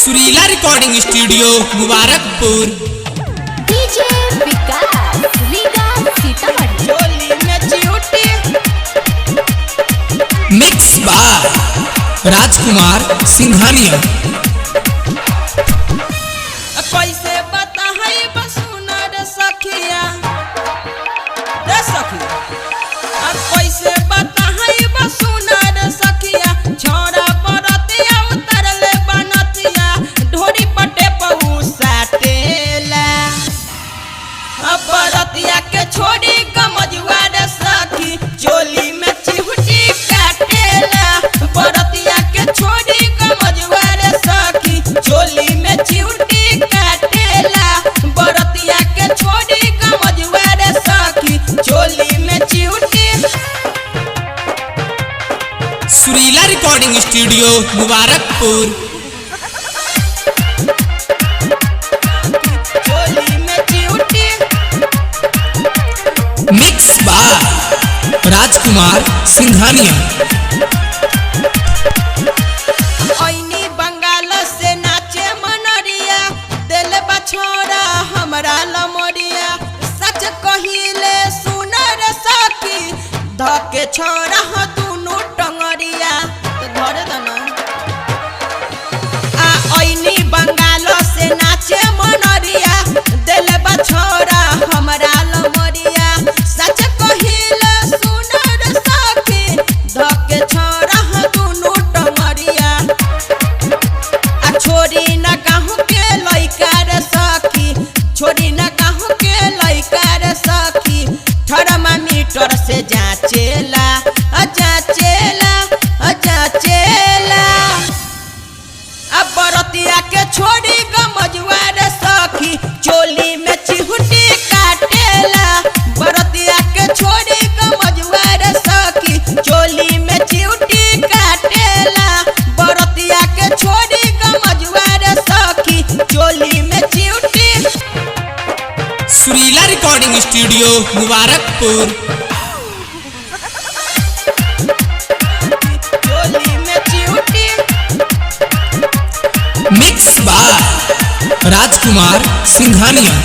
सुरीला recording studio Mubarakpur. DJ विकास लीगा सीतामढ़ी। झोली में चिउटी मिक्स बाय राजकुमार सिंघानिया। कैसे बता है बसुना रे सखिया रे सखिया कैसे बता है बसुना रे सखिया छोरा बरतिया उतरले बनतिया ढोरी पटे पहु साटेला बरतिया के छोड़ी गमजुआ रे सखी चोली में चिहुटी काटेला बरतिया के छोड़ी गमजुआ रे सखी चोली में चिहुटी काटेला बरतिया के छोड़ी गमजुआ रे सखी चोली में चिहुटी। सुरीला रिकॉर्डिंग स्टूडियो मुबारकपुर। चोली में चिहुटी मिक्स बाय राजकुमार सिंघानिया। ओइनी बंगाल से नाचे मनरिया दिल बछोरा हमरा लमरिया सच कहिले सुनर सखी धके छोरा ह दुनु टंगरिया तो धर दना आ ओइनी बंगाल से नाचे मनरिया दिल बछोरा हमरा लमरिया सच कहिले सुनर सखी धके छोरा ह दुनु टंगरिया आ छोरी न कहूँ के लइका रे सखी छोरी न कहूँ के लइका रे सखी थर्मामीटर से जांचेला जांचेला जांचेला अब बरतिया के छोड़ी गमजुआ रे सखी चोली में चिहुटी काटेला बरतिया के छोड़ी गमजुआ रे सखी चोली में चिहुटी काटेला बरतिया के छोड़ी गमजुआ रे सखी चोली में चिहुटी। सुरीला रिकॉर्डिंग स्टूडियो मुबारकपुर। चोली में चिहुटी मिक्स बाय राजकुमार सिंघानिया।